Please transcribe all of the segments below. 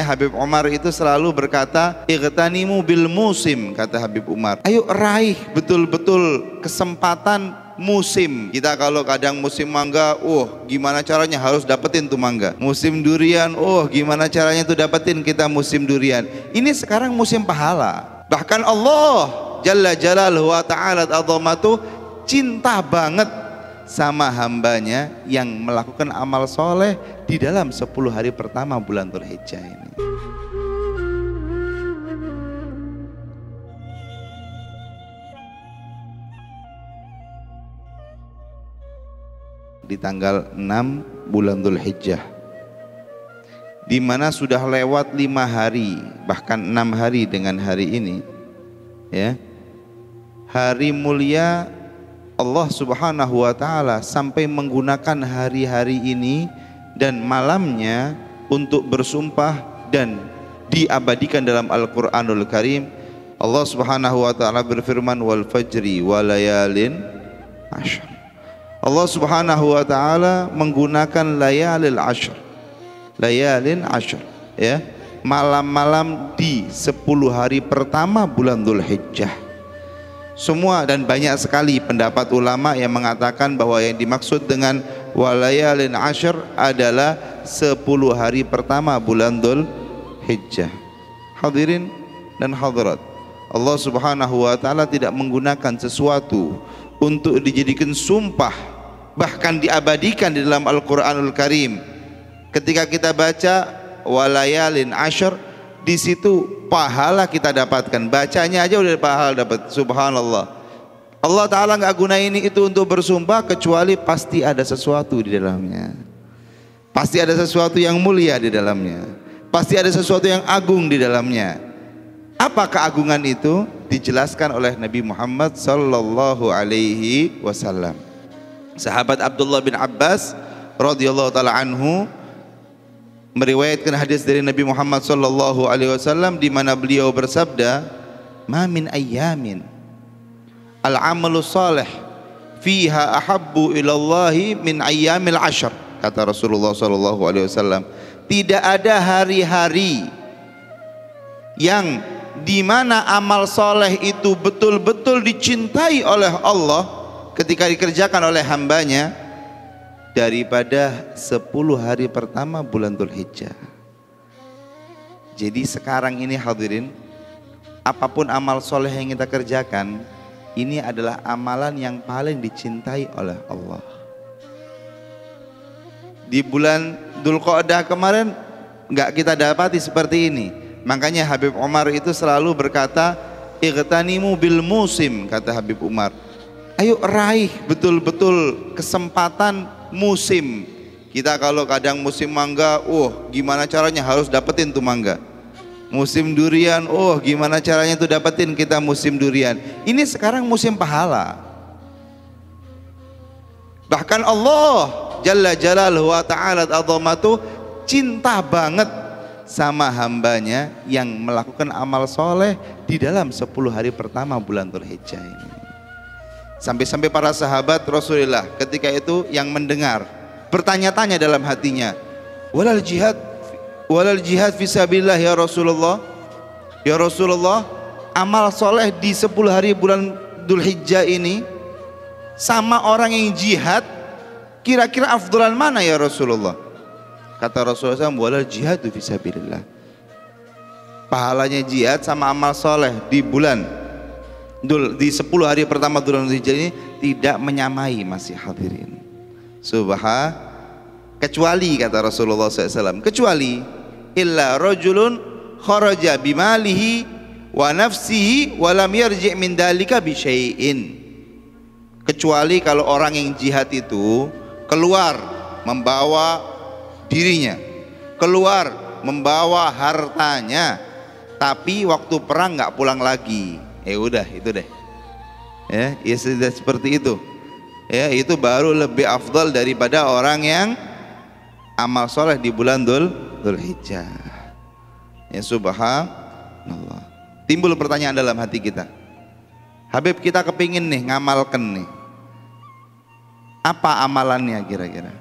Habib Umar itu selalu berkata, "Ightanimu bil musim," kata Habib Umar. Ayo raih betul-betul kesempatan musim. Kita kalau kadang musim mangga, gimana caranya harus dapetin tuh mangga. Musim durian, gimana caranya tuh dapetin kita musim durian. Ini sekarang musim pahala. Bahkan Allah Jalla Jalaluhu wa Ta'ala Azamatuh cinta banget sama hambanya yang melakukan amal soleh di dalam 10 hari pertama bulan Dzulhijjah ini. Di tanggal 6 bulan Dzulhijjah, di mana sudah lewat 5 hari, bahkan 6 hari dengan hari ini, ya, hari mulia Allah Subhanahu wa Ta'ala sampai menggunakan hari-hari ini dan malamnya untuk bersumpah dan diabadikan dalam Al-Qur'anul Karim. Allah Subhanahu wa Ta'ala berfirman, wal fajri walayalin ashr. Allah Subhanahu wa Ta'ala menggunakan layalil ashr, layalin ashr, ya, malam-malam di 10 hari pertama bulan Dzulhijjah. Semua dan banyak sekali pendapat ulama yang mengatakan bahwa yang dimaksud dengan walayalin ashr adalah 10 hari pertama bulan Dzulhijjah. Hadirin dan hadirat, Allah Subhanahu wa Ta'ala tidak menggunakan sesuatu untuk dijadikan sumpah, bahkan diabadikan di dalam Al-Qur'anul Karim. Ketika kita baca walayalin ashr, di situ pahala kita dapatkan, bacanya aja udah pahala dapat. Subhanallah, Allah Ta'ala nggak guna ini itu untuk bersumpah, kecuali pasti ada sesuatu di dalamnya, pasti ada sesuatu yang mulia di dalamnya, pasti ada sesuatu yang agung di dalamnya. Apa keagungan itu? Dijelaskan oleh Nabi Muhammad sallallahu alaihi wasallam. Sahabat Abdullah bin Abbas radhiyallahu taala anhu meriwayatkan hadis dari Nabi Muhammad sallallahu alaihi wasallam, di mana beliau bersabda, "Ma min ayyamin al-amalu salih fiha ahabbu ilallahi min ayyamil ashr," kata Rasulullah sallallahu alaihi wasallam. Tidak ada hari-hari yang di mana amal soleh itu betul-betul dicintai oleh Allah ketika dikerjakan oleh hambanya daripada 10 hari pertama bulan Dzulhijjah. Jadi sekarang ini hadirin, apapun amal soleh yang kita kerjakan, ini adalah amalan yang paling dicintai oleh Allah. Di bulan Dzulqa'dah kemarin nggak kita dapati seperti ini. Makanya Habib Umar itu selalu berkata, "Ightanimu bil musim," kata Habib Umar. Ayo raih betul-betul kesempatan musim. Kita kalau kadang musim mangga, gimana caranya harus dapetin tuh mangga. Musim durian, gimana caranya tuh dapetin kita musim durian. Ini sekarang musim pahala. Bahkan Allah Jalla Jalaluhu wa Ta'ala Azamatuh cinta banget sama hambanya yang melakukan amal soleh di dalam 10 hari pertama bulan Dzulhijjah ini. Sampai-sampai para sahabat Rasulullah ketika itu yang mendengar bertanya-tanya dalam hatinya, walal jihad fisabilillah ya Rasulullah. Ya Rasulullah, amal soleh di 10 hari bulan Dzulhijjah ini sama orang yang jihad, kira-kira afdalan mana ya Rasulullah? Kata Rasulullah SAW, walal jihadu fisabilillah. Pahalanya jihad sama amal soleh di 10 hari pertama bulan Dzulhijjah ini tidak menyamai, masih hadirin. Kecuali kata Rasulullah SAW, kecuali illa rajulun kharaja bimalihi wa nafsihi wa lam yarji' min dalika bi syai'in. Kecuali kalau orang yang jihad itu keluar membawa dirinya, keluar membawa hartanya, tapi waktu perang nggak pulang lagi. Udah itu deh, ya sudah seperti itu, ya itu baru lebih afdal daripada orang yang amal soleh di bulan Dzulhijjah. Ya subhanallah. Timbul pertanyaan dalam hati kita, Habib kita kepingin nih ngamalkan nih, apa amalannya kira-kira?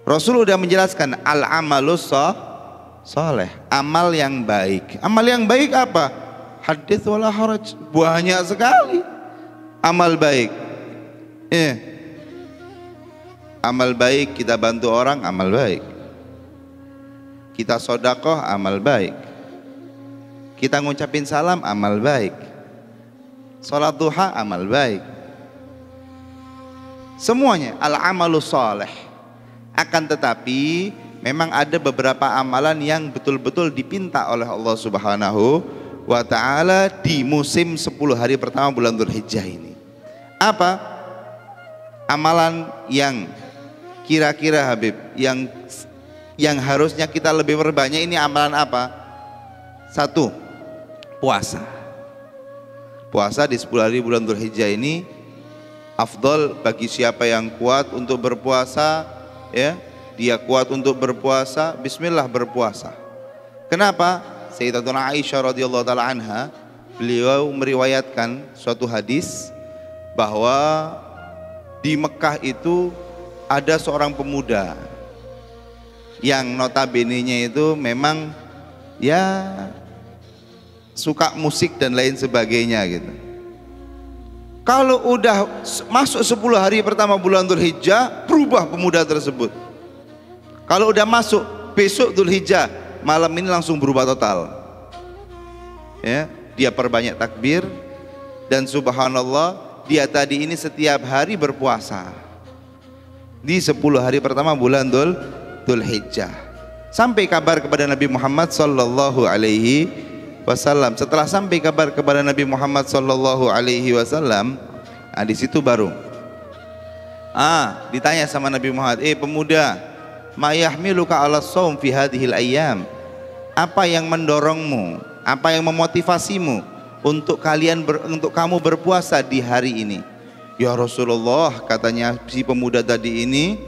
Rasul udah menjelaskan al-amalus soleh, amal yang baik. Amal yang baik apa? Hadits wala haraj, banyak sekali amal baik. Amal baik, kita bantu orang, amal baik. Kita sodakoh, amal baik. Kita ngucapin salam, amal baik. Salat duha, amal baik. Semuanya al-amalu soleh. Akan tetapi memang ada beberapa amalan yang betul-betul dipinta oleh Allah Subhanahu wa ta'ala di musim 10 hari pertama bulan Dzulhijjah ini. Apa? Amalan yang kira-kira Habib yang harusnya kita lebih perbanyak ini amalan apa? Satu, puasa. Puasa di 10 hari bulan Dzulhijjah ini afdol bagi siapa yang kuat untuk berpuasa, ya. Dia kuat untuk berpuasa, bismillah berpuasa. Kenapa? Sayyidatuna Aisyah radhiyallahu taala anha, beliau meriwayatkan suatu hadis bahwa di Mekah itu ada seorang pemuda yang notabene-nya itu memang ya suka musik dan lain sebagainya gitu. Kalau udah masuk 10 hari pertama bulan Dzulhijjah, berubah pemuda tersebut. Kalau udah masuk besok Dzulhijjah, malam ini langsung berubah total. Ya, dia perbanyak takbir dan subhanallah, dia tadi ini setiap hari berpuasa. Di 10 hari pertama bulan Dzulhijjah. Sampai kabar kepada Nabi Muhammad sallallahu alaihi wasallam. Setelah sampai kabar kepada Nabi Muhammad sallallahu alaihi wasallam, di situ baru ditanya sama Nabi Muhammad, pemuda, ma yahmiluka 'ala shaum fi hadhil ayyam? Apa yang mendorongmu, apa yang memotivasimu untuk kamu berpuasa di hari ini? Ya Rasulullah, katanya si pemuda tadi ini,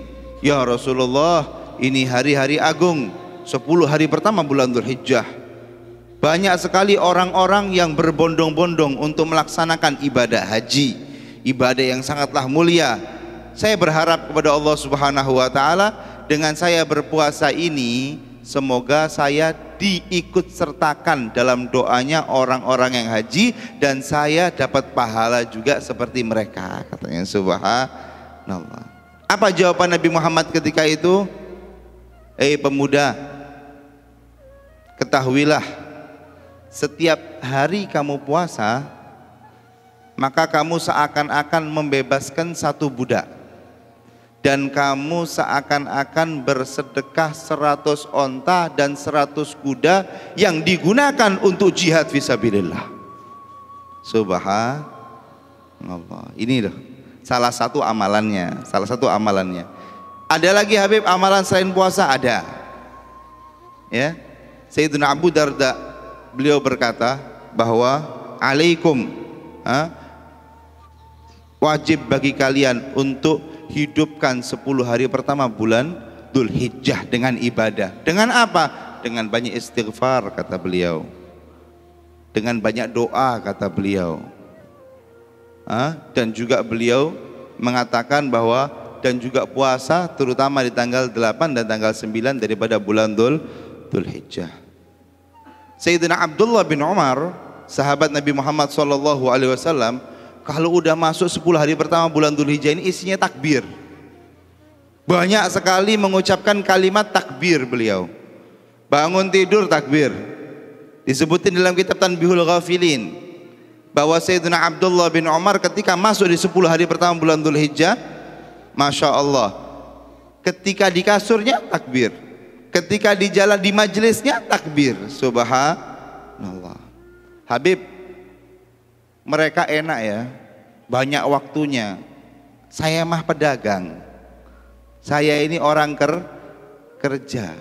ya Rasulullah, ini hari-hari agung, 10 hari pertama bulan Dzulhijjah. Banyak sekali orang-orang yang berbondong-bondong untuk melaksanakan ibadah haji, ibadah yang sangatlah mulia. Saya berharap kepada Allah Subhanahu wa ta'ala, dengan saya berpuasa ini, semoga saya diikut sertakan dalam doanya orang-orang yang haji, dan saya dapat pahala juga seperti mereka, katanya. Subhanallah. Apa jawaban Nabi Muhammad ketika itu? Pemuda, ketahuilah, setiap hari kamu puasa, maka kamu seakan-akan membebaskan satu budak, dan kamu seakan-akan bersedekah 100 onta dan 100 kuda yang digunakan untuk jihad fisabilillah. Subhanallah. Ini loh salah satu amalannya, Ada lagi Habib amalan selain puasa? Ada. Ya, Sayyidina Abu Darda, beliau berkata bahwa alaikum, wajib bagi kalian untuk hidupkan 10 hari pertama bulan Dzulhijjah dengan ibadah. Dengan apa? Dengan banyak istighfar, kata beliau. Dengan banyak doa, kata beliau. Dan juga beliau mengatakan bahwa dan juga puasa terutama di tanggal 8 dan tanggal 9 daripada bulan Dzulhijjah. Sayyidina Abdullah bin Umar, sahabat Nabi Muhammad SAW, kalau udah masuk 10 hari pertama bulan Dzulhijjah ini isinya takbir. Banyak sekali mengucapkan kalimat takbir beliau. Bangun tidur takbir. Disebutin dalam kitab Tanbihul Ghafilin bahwa Sayyidina Abdullah bin Umar ketika masuk di 10 hari pertama bulan Dzulhijjah, Masya Allah, ketika di kasurnya takbir, ketika di jalan di majelisnya takbir. Subhanallah. Habib, mereka enak ya, banyak waktunya. Saya mah pedagang, saya ini orang kerja,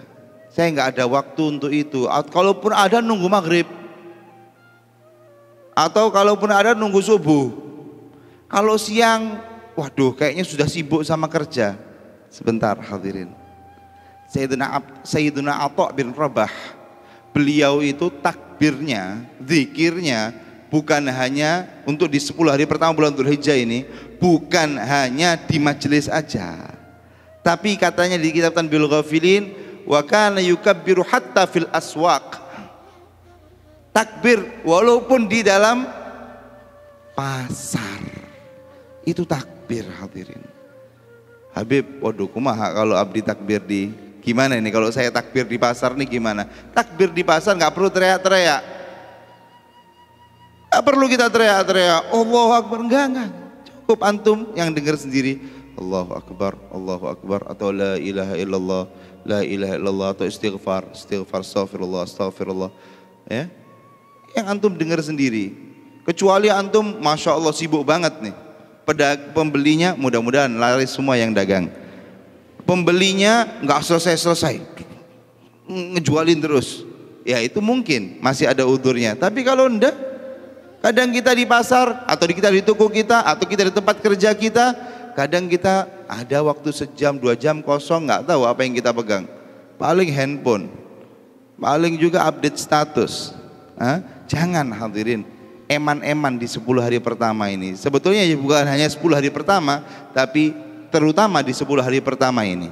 saya nggak ada waktu untuk itu. Kalaupun ada nunggu maghrib, atau kalaupun ada nunggu subuh. Kalau siang, waduh, kayaknya sudah sibuk sama kerja. Sebentar hadirin. Sayyiduna Atha bin Rabah, beliau itu takbirnya, zikirnya bukan hanya untuk di 10 hari pertama bulan Dzulhijjah ini, bukan hanya di majelis aja. Tapi katanya di kitab Tanbihul Ghafilin, wa kana yukabbiru hatta fil aswaq. Takbir walaupun di dalam pasar. Itu takbir hadirin. Habib, waduh kumaha kalau abdi takbir di gimana ini kalau saya takbir di pasar nih gimana? Takbir di pasar nggak perlu teriak-teriak. Nggak perlu kita teriak-teriak. Allahu Akbar, enggak. Cukup antum yang dengar sendiri. Allahu Akbar atau la ilaha illallah atau istighfar, astagfirullah. Ya. Yang antum dengar sendiri. Kecuali antum masya Allah sibuk banget nih. Pembelinya mudah-mudahan laris semua yang dagang. Pembelinya nggak selesai ngejualin terus, ya itu mungkin masih ada udurnya. Tapi kalau enggak, kadang kita di pasar atau kita di toko kita atau kita di tempat kerja kita, kadang kita ada waktu sejam 2 jam kosong, nggak tahu apa yang kita pegang, paling handphone, paling juga update status. Jangan hadirin eman-eman di 10 hari pertama ini. Sebetulnya bukan hanya 10 hari pertama, tapi terutama di 10 hari pertama ini.